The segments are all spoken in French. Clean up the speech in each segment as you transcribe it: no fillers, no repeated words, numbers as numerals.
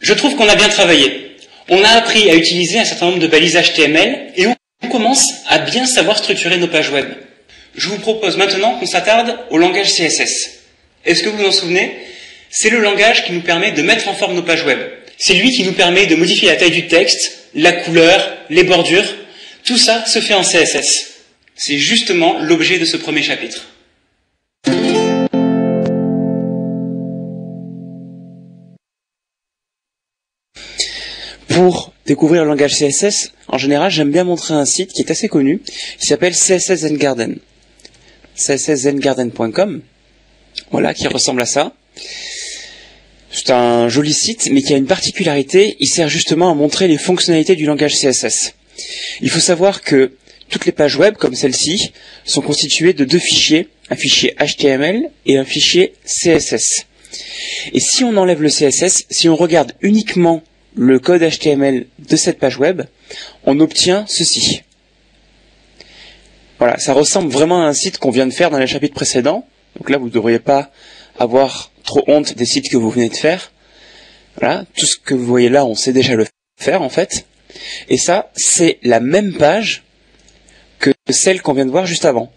Je trouve qu'on a bien travaillé. On a appris à utiliser un certain nombre de balises HTML et on commence à bien savoir structurer nos pages web. Je vous propose maintenant qu'on s'attarde au langage CSS. Est-ce que vous vous en souvenez? C'est le langage qui nous permet de mettre en forme nos pages web. C'est lui qui nous permet de modifier la taille du texte, la couleur, les bordures. Tout ça se fait en CSS. C'est justement l'objet de ce premier chapitre. Pour découvrir le langage CSS, en général, j'aime bien montrer un site qui est assez connu, qui s'appelle CSS Zengarden. csszengarden.com, voilà, qui ressemble à ça. C'est un joli site, mais qui a une particularité, il sert justement à montrer les fonctionnalités du langage CSS. Il faut savoir que toutes les pages web, comme celle-ci, sont constituées de deux fichiers, un fichier HTML et un fichier CSS. Et si on enlève le CSS, si on regarde uniquement le code HTML de cette page web, on obtient ceci. Voilà, ça ressemble vraiment à un site qu'on vient de faire dans les chapitres précédents. Donc là, vous ne devriez pas avoir trop honte des sites que vous venez de faire. Voilà, tout ce que vous voyez là, on sait déjà le faire en fait. Et ça, c'est la même page que celle qu'on vient de voir juste avant.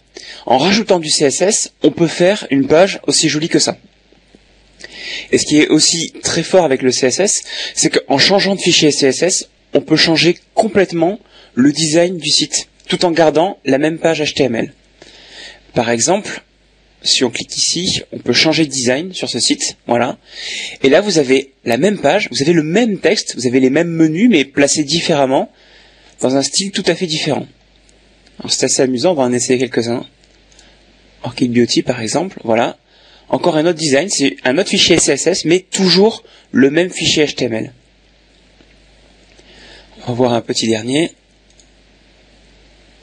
En rajoutant du CSS, on peut faire une page aussi jolie que ça. Et ce qui est aussi très fort avec le CSS, c'est qu'en changeant de fichier CSS, on peut changer complètement le design du site, tout en gardant la même page HTML. Par exemple, si on clique ici, on peut changer de design sur ce site, voilà. Et là, vous avez la même page, vous avez le même texte, vous avez les mêmes menus, mais placés différemment, dans un style tout à fait différent. Alors c'est assez amusant, on va en essayer quelques-uns. Orchid Beauty, par exemple, voilà. Encore un autre design, c'est un autre fichier CSS, mais toujours le même fichier HTML. On va voir un petit dernier.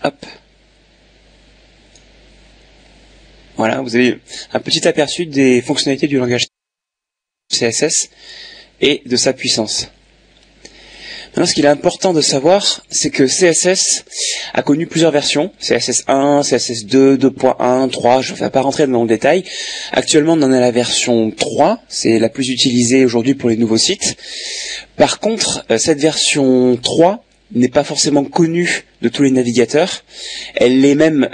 Hop. Voilà, vous avez un petit aperçu des fonctionnalités du langage CSS et de sa puissance. Maintenant, ce qu'il est important de savoir, c'est que CSS a connu plusieurs versions. CSS 1, CSS 2, 2.1, 3, je ne vais pas rentrer dans le détail. Actuellement, on en est à la version 3, c'est la plus utilisée aujourd'hui pour les nouveaux sites. Par contre, cette version 3 n'est pas forcément connue de tous les navigateurs. Elle est même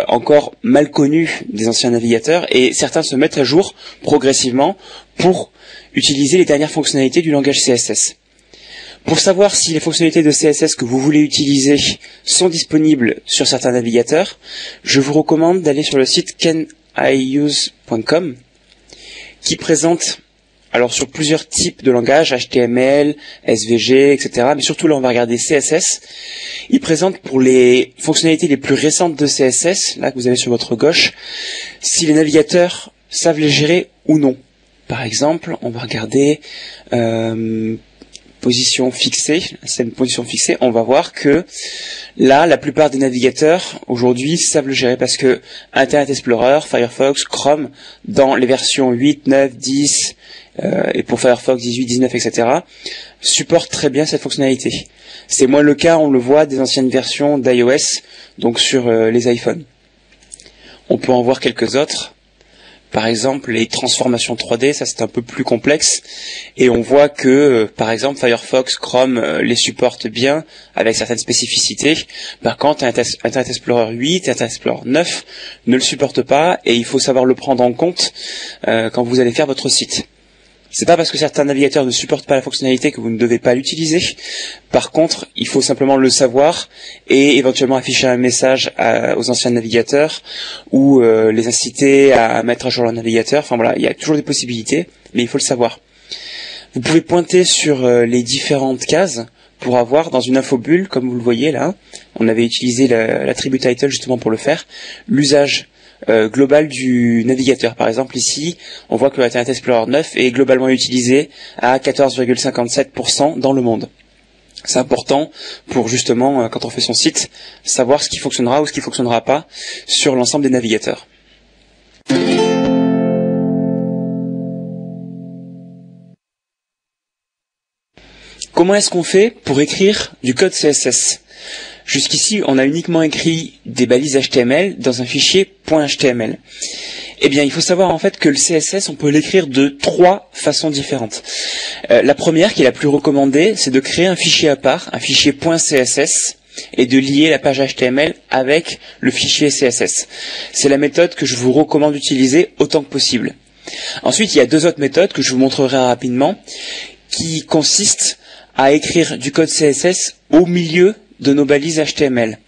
encore mal connue des anciens navigateurs et certains se mettent à jour progressivement pour utiliser les dernières fonctionnalités du langage CSS. Pour savoir si les fonctionnalités de CSS que vous voulez utiliser sont disponibles sur certains navigateurs, je vous recommande d'aller sur le site caniuse.com qui présente, alors sur plusieurs types de langages, HTML, SVG, etc. Mais surtout là on va regarder CSS. Il présente pour les fonctionnalités les plus récentes de CSS, là que vous avez sur votre gauche, si les navigateurs savent les gérer ou non. Par exemple, on va regarder position fixée, c'est une position fixée, on va voir que là, la plupart des navigateurs aujourd'hui savent le gérer parce que Internet Explorer, Firefox, Chrome, dans les versions 8, 9, 10 et pour Firefox 18, 19, etc., supportent très bien cette fonctionnalité. C'est moins le cas, on le voit, des anciennes versions d'iOS, donc sur les iPhones. On peut en voir quelques autres. Par exemple, les transformations 3D, ça c'est un peu plus complexe, et on voit que, par exemple, Firefox, Chrome les supportent bien, avec certaines spécificités. Par contre, Internet Explorer 8, Internet Explorer 9 ne le supportent pas, et il faut savoir le prendre en compte quand vous allez faire votre site. C'est pas parce que certains navigateurs ne supportent pas la fonctionnalité que vous ne devez pas l'utiliser. Par contre, il faut simplement le savoir et éventuellement afficher un message aux anciens navigateurs ou les inciter à mettre à jour leur navigateur. Enfin voilà, il y a toujours des possibilités, mais il faut le savoir. Vous pouvez pointer sur les différentes cases pour avoir dans une infobulle, comme vous le voyez là, on avait utilisé l'attribut title justement pour le faire, l'usage global du navigateur. Par exemple ici, on voit que Internet Explorer 9 est globalement utilisé à 14,57% dans le monde. C'est important pour justement, quand on fait son site, savoir ce qui fonctionnera ou ce qui fonctionnera pas sur l'ensemble des navigateurs. Comment est-ce qu'on fait pour écrire du code CSS ? Jusqu'ici, on a uniquement écrit des balises HTML dans un fichier .html. Eh bien, il faut savoir en fait que le CSS, on peut l'écrire de 3 façons différentes. La première, qui est la plus recommandée, c'est de créer un fichier à part, un fichier .css, et de lier la page HTML avec le fichier CSS. C'est la méthode que je vous recommande d'utiliser autant que possible. Ensuite, il y a 2 autres méthodes que je vous montrerai rapidement, qui consistent à écrire du code CSS au milieu de nos balises HTML.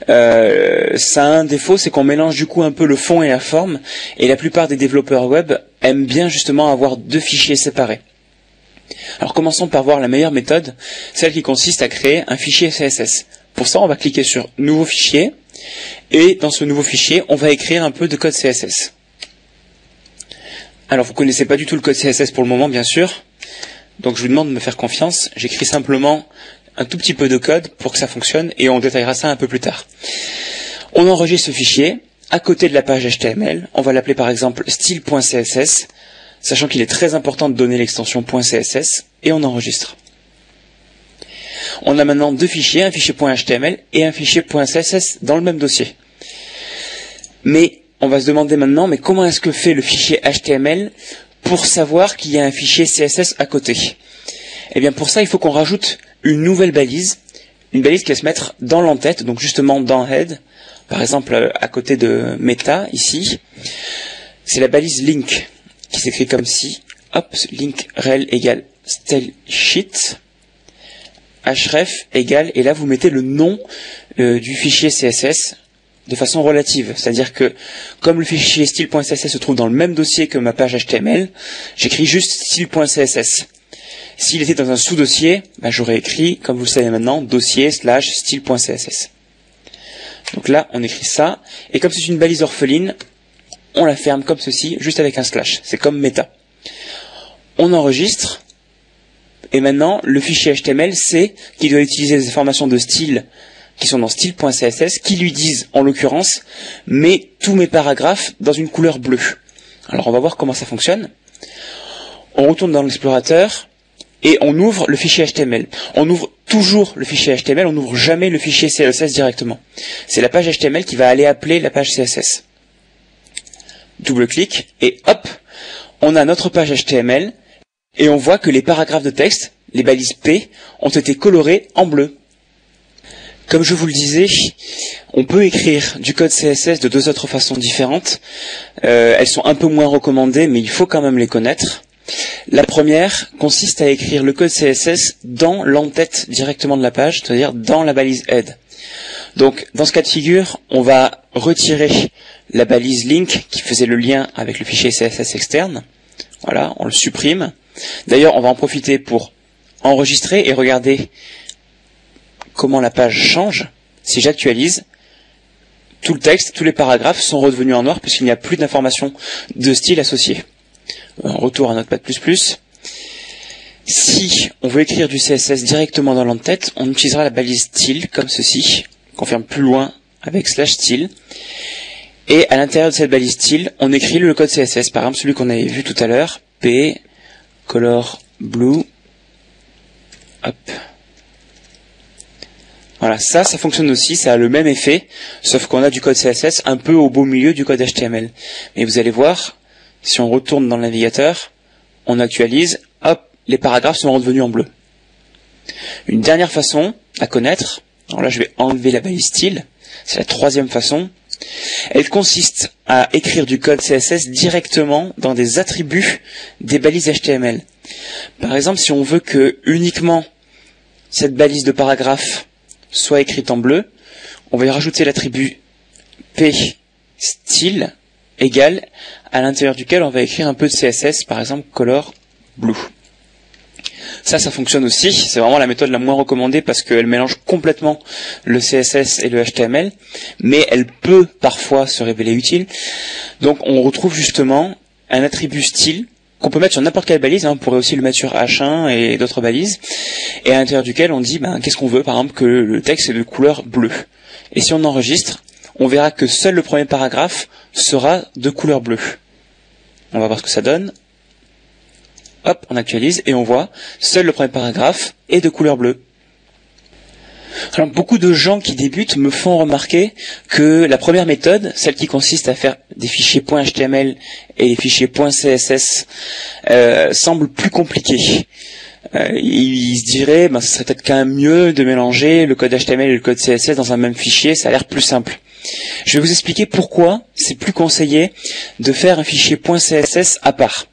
Ça a un défaut, c'est qu'on mélange du coup un peu le fond et la forme, et la plupart des développeurs web aiment bien justement avoir 2 fichiers séparés. Alors commençons par voir la meilleure méthode, celle qui consiste à créer un fichier CSS. Pour ça, on va cliquer sur Nouveau fichier, et dans ce nouveau fichier, on va écrire un peu de code CSS. Alors vous connaissez pas du tout le code CSS pour le moment, bien sûr, donc je vous demande de me faire confiance. J'écris simplement un tout petit peu de code pour que ça fonctionne, et on détaillera ça un peu plus tard. On enregistre ce fichier à côté de la page HTML. On va l'appeler par exemple style.css, sachant qu'il est très important de donner l'extension .css, et on enregistre. On a maintenant 2 fichiers, un fichier .html et un fichier .css dans le même dossier. Mais on va se demander maintenant, mais comment est-ce que fait le fichier HTML pour savoir qu'il y a un fichier CSS à côté? Eh bien pour ça, il faut qu'on rajoute une nouvelle balise, une balise qui va se mettre dans l'entête, donc justement dans head, par exemple à côté de meta ici. C'est la balise link qui s'écrit comme ci, hop, link rel égale style sheet, href égale, et là vous mettez le nom du fichier CSS de façon relative, c'est-à-dire que comme le fichier style.css se trouve dans le même dossier que ma page HTML, j'écris juste style.css. S'il était dans un sous-dossier, j'aurais écrit, comme vous le savez maintenant, dossier / style.css. Donc là, on écrit ça, et comme c'est une balise orpheline, on la ferme comme ceci, juste avec un slash. C'est comme meta. On enregistre, et maintenant, le fichier HTML sait qu'il doit utiliser les informations de style qui sont dans style.css, qui lui disent, en l'occurrence, mets tous mes paragraphes dans une couleur bleue. Alors on va voir comment ça fonctionne. On retourne dans l'explorateur, et on ouvre le fichier HTML. On ouvre toujours le fichier HTML, on n'ouvre jamais le fichier CSS directement. C'est la page HTML qui va aller appeler la page CSS. Double-clic, et hop, on a notre page HTML, et on voit que les paragraphes de texte, les balises P, ont été colorés en bleu. Comme je vous le disais, on peut écrire du code CSS de 2 autres façons différentes. Elles sont un peu moins recommandées, mais il faut quand même les connaître. La première consiste à écrire le code CSS dans l'entête directement de la page, c'est-à-dire dans la balise head. Donc, dans ce cas de figure, on va retirer la balise link qui faisait le lien avec le fichier CSS externe. Voilà, on le supprime. D'ailleurs, on va en profiter pour enregistrer et regarder comment la page change. Si j'actualise, tout le texte, tous les paragraphes sont redevenus en noir puisqu'il n'y a plus d'informations de style associées. Retour à Notepad++. Si on veut écrire du CSS directement dans l'entête, on utilisera la balise style comme ceci, qu'on ferme plus loin avec /style. Et à l'intérieur de cette balise style, on écrit le code CSS. Par exemple, celui qu'on avait vu tout à l'heure, P, color blue, hop. Voilà, ça fonctionne aussi, ça a le même effet, sauf qu'on a du code CSS un peu au beau milieu du code HTML. Mais vous allez voir, si on retourne dans le navigateur, on actualise, hop, les paragraphes sont redevenus en bleu. Une dernière façon à connaître, alors là je vais enlever la balise style, c'est la 3e façon, elle consiste à écrire du code CSS directement dans des attributs des balises HTML. Par exemple, si on veut que uniquement cette balise de paragraphe soit écrite en bleu, on va y rajouter l'attribut p style égale, à l'intérieur duquel on va écrire un peu de CSS, par exemple color blue. Ça fonctionne aussi, c'est vraiment la méthode la moins recommandée parce qu'elle mélange complètement le CSS et le HTML, mais elle peut parfois se révéler utile. Donc on retrouve justement un attribut style qu'on peut mettre sur n'importe quelle balise, on pourrait aussi le mettre sur H1 et d'autres balises, et à l'intérieur duquel on dit qu'est-ce qu'on veut, par exemple que le texte est de couleur bleue. Et si on enregistre, on verra que seul le premier paragraphe sera de couleur bleue. On va voir ce que ça donne. Hop, on actualise et on voit seul le premier paragraphe est de couleur bleue. Alors, beaucoup de gens qui débutent me font remarquer que la première méthode, celle qui consiste à faire des fichiers .html et des fichiers .css, semble plus compliquée. Il se dirait, ce serait peut-être quand même mieux de mélanger le code HTML et le code CSS dans un même fichier, ça a l'air plus simple. Je vais vous expliquer pourquoi c'est plus conseillé de faire un fichier .css à part.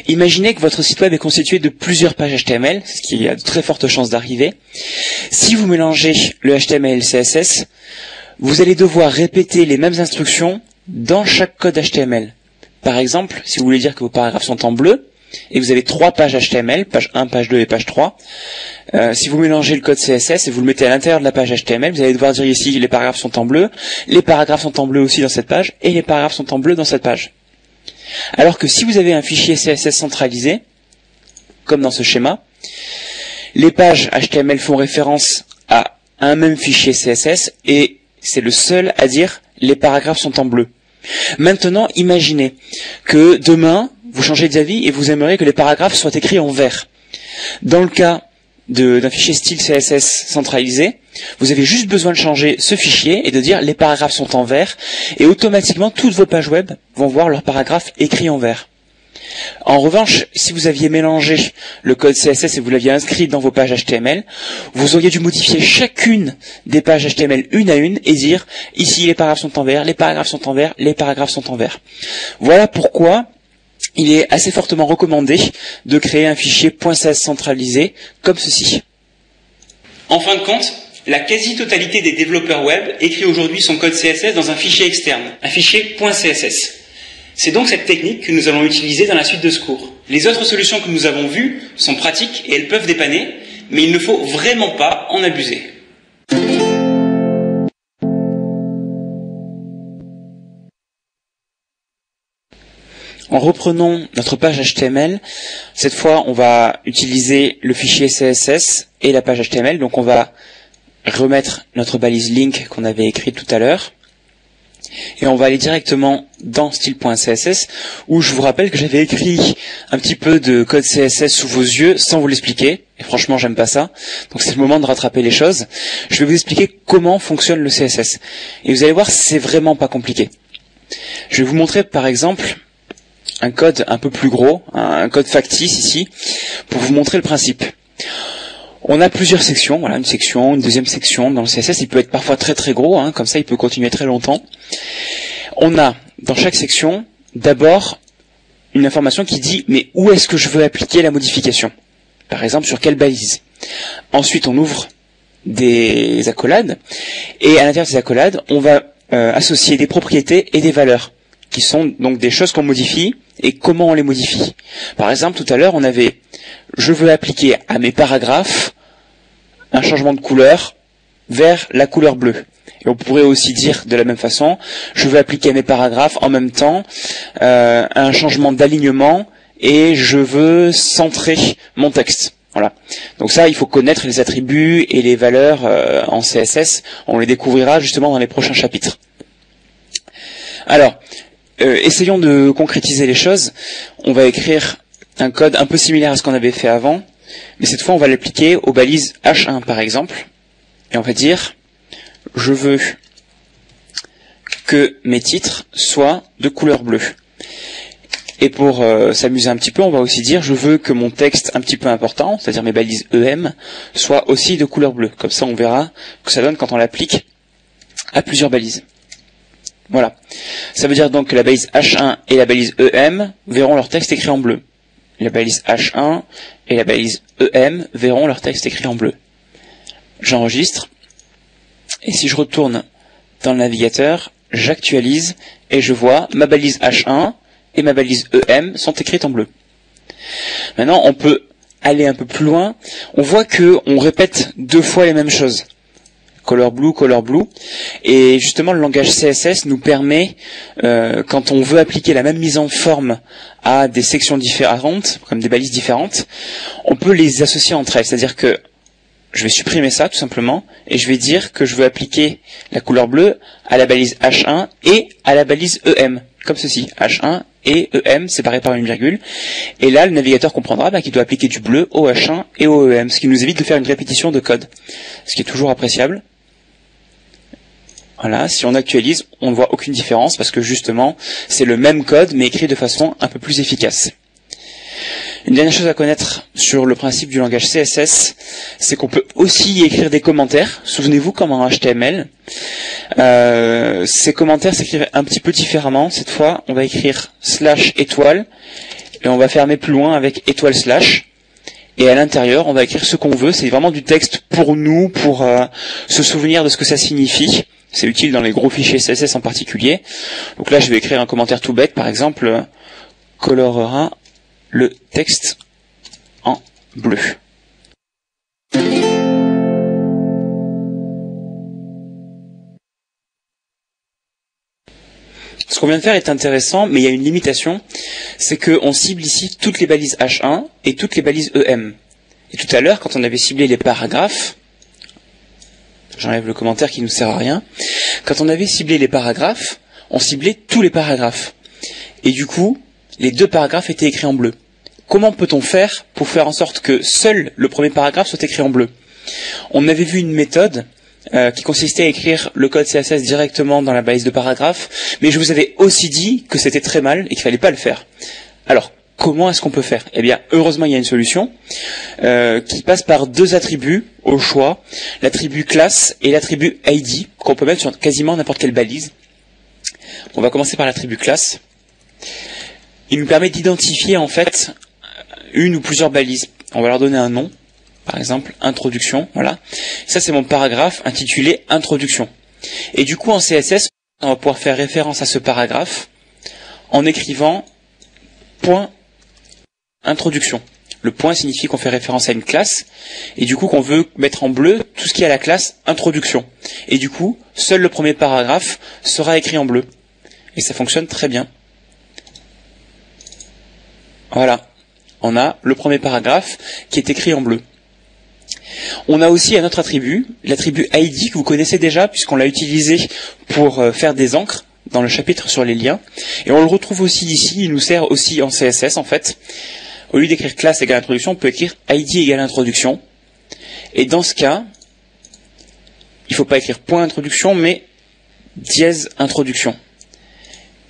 Imaginez que votre site web est constitué de plusieurs pages HTML, ce qui a de très fortes chances d'arriver. Si vous mélangez le HTML et le CSS, vous allez devoir répéter les mêmes instructions dans chaque code HTML. Par exemple, si vous voulez dire que vos paragraphes sont en bleu, et vous avez 3 pages HTML, page 1, page 2 et page 3, si vous mélangez le code CSS et vous le mettez à l'intérieur de la page HTML, vous allez devoir dire ici les paragraphes sont en bleu, les paragraphes sont en bleu aussi dans cette page, et les paragraphes sont en bleu dans cette page. Alors que si vous avez un fichier CSS centralisé, comme dans ce schéma, les pages HTML font référence à un même fichier CSS et c'est le seul à dire les paragraphes sont en bleu. Maintenant, imaginez que demain, vous changez d'avis et vous aimeriez que les paragraphes soient écrits en vert. Dans le cas d'un fichier style CSS centralisé, vous avez juste besoin de changer ce fichier et de dire les paragraphes sont en vert et automatiquement toutes vos pages web vont voir leurs paragraphes écrits en vert. En revanche, si vous aviez mélangé le code CSS et vous l'aviez inscrit dans vos pages HTML, vous auriez dû modifier chacune des pages HTML une à une et dire ici les paragraphes sont en vert, les paragraphes sont en vert, les paragraphes sont en vert. Voilà pourquoi il est assez fortement recommandé de créer un fichier .css centralisé comme ceci. En fin de compte, la quasi-totalité des développeurs web écrit aujourd'hui son code CSS dans un fichier externe, un fichier .css. C'est donc cette technique que nous allons utiliser dans la suite de ce cours. Les autres solutions que nous avons vues sont pratiques et elles peuvent dépanner, mais il ne faut vraiment pas en abuser. En reprenant notre page HTML, cette fois on va utiliser le fichier CSS et la page HTML, donc on va remettre notre balise link qu'on avait écrite tout à l'heure. Et on va aller directement dans style.css où je vous rappelle que j'avais écrit un petit peu de code CSS sous vos yeux sans vous l'expliquer. Et franchement, j'aime pas ça. Donc c'est le moment de rattraper les choses. Je vais vous expliquer comment fonctionne le CSS. Et vous allez voir, c'est vraiment pas compliqué. Je vais vous montrer par exemple un code un peu plus gros, un code factice ici, pour vous montrer le principe. On a plusieurs sections, voilà, une section, une deuxième section dans le CSS, il peut être parfois très très gros, comme ça il peut continuer très longtemps. On a dans chaque section d'abord une information qui dit mais où est-ce que je veux appliquer la modification, par exemple sur quelle balise. Ensuite on ouvre des accolades et à l'intérieur des accolades on va associer des propriétés et des valeurs qui sont donc des choses qu'on modifie et comment on les modifie. Par exemple tout à l'heure on avait je veux appliquer à mes paragraphes un changement de couleur vers la couleur bleue. Et on pourrait aussi dire de la même façon, je veux appliquer à mes paragraphes en même temps un changement d'alignement et je veux centrer mon texte. Voilà. Donc ça, il faut connaître les attributs et les valeurs en CSS. On les découvrira justement dans les prochains chapitres. Alors, essayons de concrétiser les choses. On va écrire un code un peu similaire à ce qu'on avait fait avant, mais cette fois on va l'appliquer aux balises H1 par exemple, et on va dire je veux que mes titres soient de couleur bleue. Et pour s'amuser un petit peu, on va aussi dire je veux que mon texte un petit peu important, c'est-à-dire mes balises EM, soient aussi de couleur bleue. Comme ça on verra que ça donne quand on l'applique à plusieurs balises. Voilà. Ça veut dire donc que la balise H1 et la balise EM verront leur texte écrit en bleu. La balise H1 et la balise EM verront leur texte écrit en bleu. J'enregistre, et si je retourne dans le navigateur, j'actualise, et je vois ma balise H1 et ma balise EM sont écrites en bleu. Maintenant, on peut aller un peu plus loin. On voit que on répète 2 fois les mêmes choses. Color blue, et justement le langage CSS nous permet, quand on veut appliquer la même mise en forme à des sections différentes, comme des balises différentes, on peut les associer entre elles, c'est-à-dire que je vais supprimer ça tout simplement, et je vais dire que je veux appliquer la couleur bleue à la balise H1 et à la balise EM, comme ceci, H1 et EM séparés par une virgule. Et là, le navigateur comprendra qu'il doit appliquer du bleu au H1 et au EM, ce qui nous évite de faire une répétition de code, ce qui est toujours appréciable. Voilà, si on actualise, on ne voit aucune différence parce que justement, c'est le même code mais écrit de façon un peu plus efficace. Une dernière chose à connaître sur le principe du langage CSS, c'est qu'on peut aussi y écrire des commentaires. Souvenez-vous, comme en HTML, ces commentaires s'écrivent un petit peu différemment. Cette fois, on va écrire /étoile et on va fermer plus loin avec étoile/. Et à l'intérieur, on va écrire ce qu'on veut. C'est vraiment du texte pour nous, pour se souvenir de ce que ça signifie. C'est utile dans les gros fichiers CSS en particulier. Donc là, je vais écrire un commentaire tout bête, par exemple, colorera le texte en bleu. Ce qu'on vient de faire est intéressant, mais il y a une limitation, c'est qu'on cible ici toutes les balises H1 et toutes les balises EM. Et tout à l'heure, quand on avait ciblé les paragraphes, j'enlève le commentaire qui nous sert à rien, quand on avait ciblé les paragraphes, on ciblait tous les paragraphes. Et du coup, les deux paragraphes étaient écrits en bleu. Comment peut-on faire pour faire en sorte que seul le premier paragraphe soit écrit en bleu? On avait vu une méthode qui consistait à écrire le code CSS directement dans la balise de paragraphe, mais je vous avais aussi dit que c'était très mal et qu'il fallait pas le faire. Alors, comment est-ce qu'on peut faire? Eh bien, heureusement, il y a une solution qui passe par deux attributs au choix, l'attribut class et l'attribut ID, qu'on peut mettre sur quasiment n'importe quelle balise. On va commencer par l'attribut class. Il nous permet d'identifier en fait une ou plusieurs balises. On va leur donner un nom, par exemple introduction, voilà. Ça c'est mon paragraphe intitulé introduction. Et du coup en CSS, on va pouvoir faire référence à ce paragraphe en écrivant point introduction. Le point signifie qu'on fait référence à une classe, et du coup qu'on veut mettre en bleu tout ce qui est à la classe introduction. Et du coup, seul le premier paragraphe sera écrit en bleu. Et ça fonctionne très bien. Voilà, on a le premier paragraphe qui est écrit en bleu. On a aussi un autre attribut, l'attribut ID que vous connaissez déjà puisqu'on l'a utilisé pour faire des encres dans le chapitre sur les liens. Et on le retrouve aussi ici, il nous sert aussi en CSS en fait. Au lieu d'écrire classe égale introduction, on peut écrire ID égale introduction. Et dans ce cas, il ne faut pas écrire point introduction mais dièse introduction.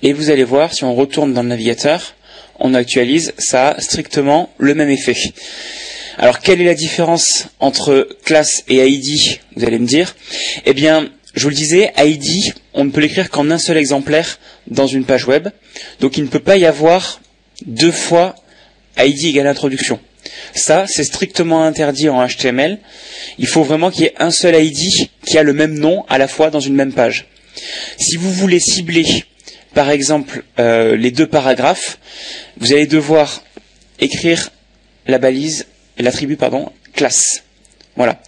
Et vous allez voir, si on retourne dans le navigateur, on actualise, ça a strictement le même effet. Alors, quelle est la différence entre classe et ID, vous allez me dire? Eh bien, je vous le disais, ID, on ne peut l'écrire qu'en un seul exemplaire dans une page web. Donc, il ne peut pas y avoir deux fois ID égale introduction. Ça, c'est strictement interdit en HTML. Il faut vraiment qu'il y ait un seul ID qui a le même nom à la fois dans une même page. Si vous voulez cibler par exemple les deux paragraphes, vous allez devoir écrire la balise, l'attribut pardon, classe. Voilà.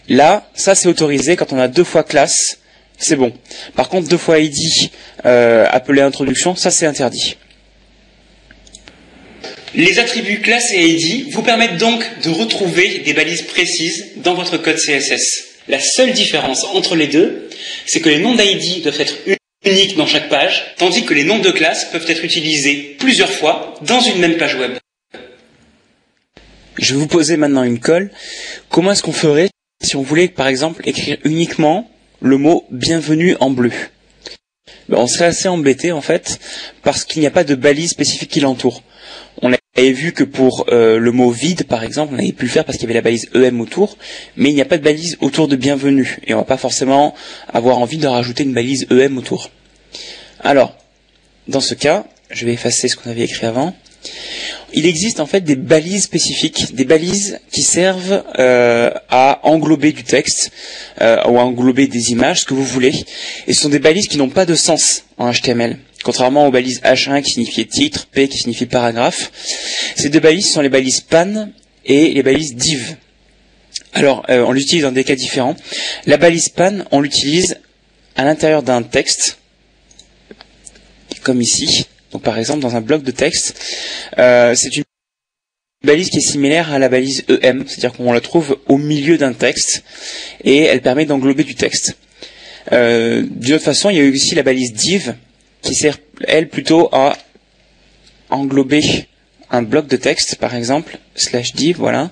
Là, ça c'est autorisé quand on a deux fois classe, c'est bon. Par contre, deux fois ID appelé introduction, ça c'est interdit. Les attributs classe et ID vous permettent donc de retrouver des balises précises dans votre code CSS. La seule différence entre les deux, c'est que les noms d'ID doivent être uniques dans chaque page, tandis que les noms de classe peuvent être utilisés plusieurs fois dans une même page web. Je vais vous poser maintenant une colle. Comment est-ce qu'on ferait si on voulait, par exemple, écrire uniquement le mot bienvenue en bleu? On serait assez embêté, en fait, parce qu'il n'y a pas de balise spécifique qui l'entoure. On avait vu que pour le mot vide, par exemple, on avait pu le faire parce qu'il y avait la balise EM autour, mais il n'y a pas de balise autour de bienvenue, et on va pas forcément avoir envie de rajouter une balise EM autour. Alors, dans ce cas, je vais effacer ce qu'on avait écrit avant. Il existe en fait des balises spécifiques, des balises qui servent à englober du texte ou à englober des images, ce que vous voulez, et ce sont des balises qui n'ont pas de sens en HTML. Contrairement aux balises H1 qui signifiaient titre, P qui signifie paragraphe, ces deux balises sont les balises pan et les balises div. Alors, on l'utilise dans des cas différents. La balise pan, on l'utilise à l'intérieur d'un texte, comme ici. Donc, par exemple, dans un bloc de texte, c'est une balise qui est similaire à la balise EM, c'est-à-dire qu'on la trouve au milieu d'un texte et elle permet d'englober du texte. D'une autre façon, il y a aussi la balise div qui sert, elle, plutôt à englober un bloc de texte, par exemple, /div, voilà.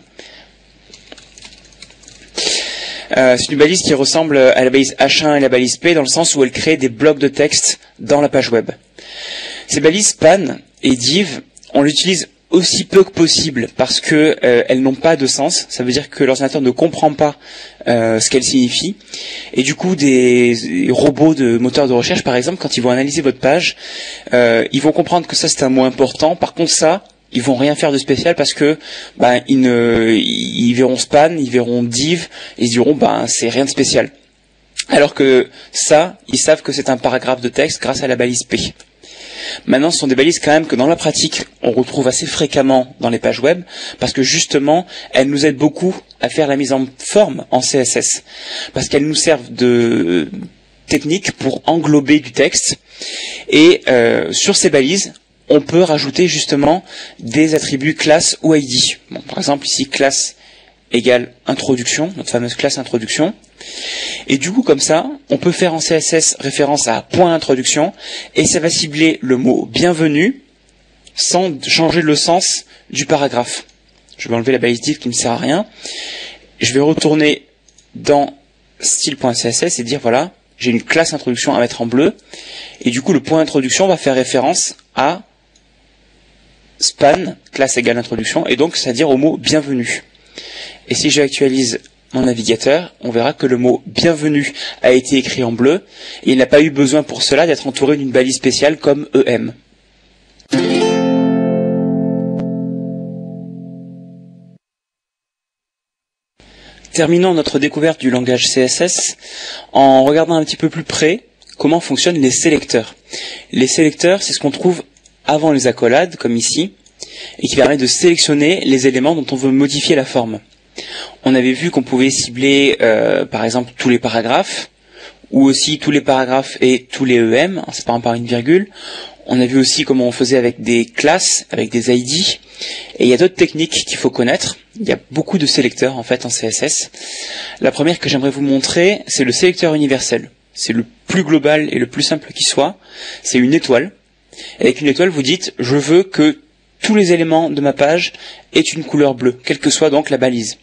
C'est une balise qui ressemble à la balise H1 et la balise P dans le sens où elle crée des blocs de texte dans la page web. Ces balises span et div, on l'utilise aussi peu que possible parce que elles n'ont pas de sens. Ça veut dire que l'ordinateur ne comprend pas ce qu'elles signifient. Et du coup, des robots de moteurs de recherche, par exemple, quand ils vont analyser votre page, ils vont comprendre que ça c'est un mot important. Par contre, ça, ils vont rien faire de spécial parce que ils verront span, ils verront div, et ils diront c'est rien de spécial. Alors que ça, ils savent que c'est un paragraphe de texte grâce à la balise P. Maintenant, ce sont des balises quand même que dans la pratique, on retrouve assez fréquemment dans les pages web, parce que justement, elles nous aident beaucoup à faire la mise en forme en CSS, parce qu'elles nous servent de technique pour englober du texte, et sur ces balises, on peut rajouter justement des attributs classe ou ID. Bon, par exemple, ici, classe égale introduction, notre fameuse classe introduction. Et du coup, comme ça, on peut faire en CSS référence à point introduction, et ça va cibler le mot bienvenue sans changer le sens du paragraphe. Je vais enlever la balise div qui ne me sert à rien. Je vais retourner dans style.css et dire voilà, j'ai une classe introduction à mettre en bleu, et du coup le point introduction va faire référence à span, classe égale introduction, et donc c'est-à-dire au mot bienvenue. Et si j'actualise mon navigateur, on verra que le mot bienvenue a été écrit en bleu, et il n'a pas eu besoin pour cela d'être entouré d'une balise spéciale comme EM. Terminons notre découverte du langage CSS en regardant un petit peu plus près comment fonctionnent les sélecteurs. Les sélecteurs, c'est ce qu'on trouve avant les accolades, comme ici, et qui permet de sélectionner les éléments dont on veut modifier la forme. On avait vu qu'on pouvait cibler, par exemple, tous les paragraphes, ou aussi tous les paragraphes et tous les EM, en séparant par une virgule. On a vu aussi comment on faisait avec des classes, avec des ID, et il y a d'autres techniques qu'il faut connaître. Il y a beaucoup de sélecteurs, en fait, en CSS. La première que j'aimerais vous montrer, c'est le sélecteur universel. C'est le plus global et le plus simple qui soit. C'est une étoile. Avec une étoile, vous dites, je veux que tous les éléments de ma page aient une couleur bleue, quelle que soit donc la balise.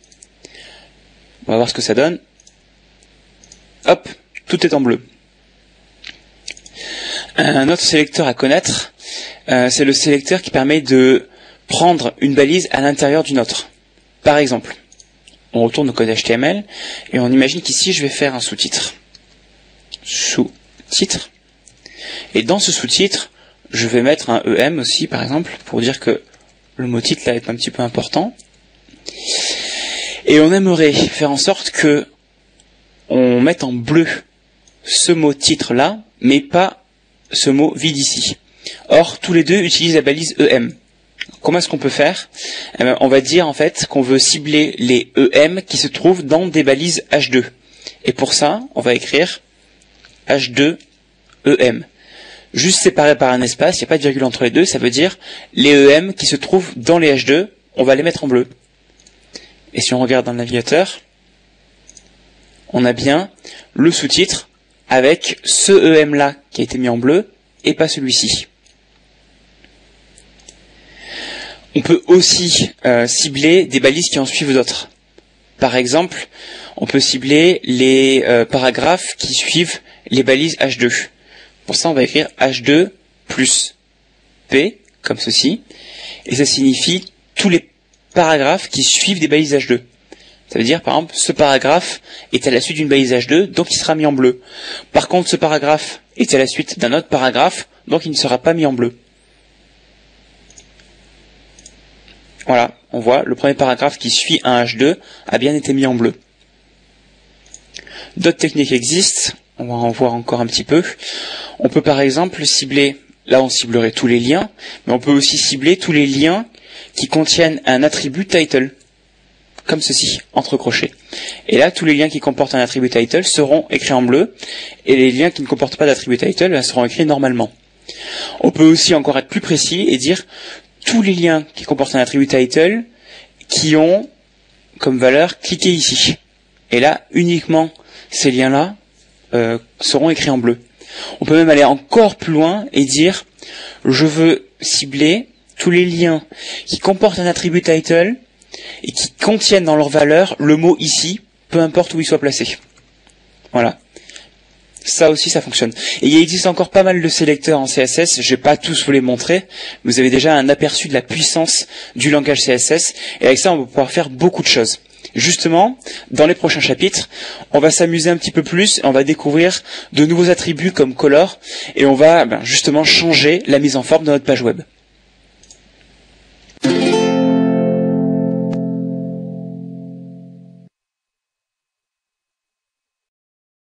On va voir ce que ça donne. Hop, tout est en bleu. Un autre sélecteur à connaître, c'est le sélecteur qui permet de prendre une balise à l'intérieur d'une autre. Par exemple, on retourne au code HTML et on imagine qu'ici je vais faire un sous-titre. Sous-titre. Et dans ce sous-titre, je vais mettre un EM aussi, par exemple, pour dire que le mot titre là est un petit peu important. Et on aimerait faire en sorte que on mette en bleu ce mot titre là, mais pas ce mot vide ici. Or, tous les deux utilisent la balise EM. Comment est-ce qu'on peut faire ? On va dire en fait qu'on veut cibler les EM qui se trouvent dans des balises H2. Et pour ça, on va écrire H2 EM. Juste séparé par un espace, il n'y a pas de virgule entre les deux, ça veut dire les EM qui se trouvent dans les H2, on va les mettre en bleu. Et si on regarde dans le navigateur, on a bien le sous-titre avec ce EM là qui a été mis en bleu et pas celui-ci. On peut aussi cibler des balises qui en suivent d'autres. Par exemple, on peut cibler les paragraphes qui suivent les balises H2. Pour ça, on va écrire H2 plus P, comme ceci, et ça signifie tous les paragraphes qui suivent des balises H2. Ça veut dire, par exemple, ce paragraphe est à la suite d'une balise H2, donc il sera mis en bleu. Par contre, ce paragraphe est à la suite d'un autre paragraphe, donc il ne sera pas mis en bleu. Voilà, on voit, le premier paragraphe qui suit un H2 a bien été mis en bleu. D'autres techniques existent, on va en voir encore un petit peu. On peut par exemple cibler, là on ciblerait tous les liens, mais on peut aussi cibler tous les liens qui contiennent un attribut title, comme ceci, entre crochets. Et là, tous les liens qui comportent un attribut title seront écrits en bleu, et les liens qui ne comportent pas d'attribut title seront écrits normalement. On peut aussi encore être plus précis et dire tous les liens qui comportent un attribut title qui ont comme valeur cliquez ici. Et là, uniquement ces liens-là seront écrits en bleu. On peut même aller encore plus loin et dire je veux cibler tous les liens qui comportent un attribut title et qui contiennent dans leur valeur le mot ici, peu importe où il soit placé. Voilà. Ça aussi, ça fonctionne. Et il existe encore pas mal de sélecteurs en CSS. Je vais pas tous vous les montrer. Vous avez déjà un aperçu de la puissance du langage CSS. Et avec ça, on va pouvoir faire beaucoup de choses. Justement, dans les prochains chapitres, on va s'amuser un petit peu plus. On va découvrir de nouveaux attributs comme color. Et on va justement changer la mise en forme de notre page web.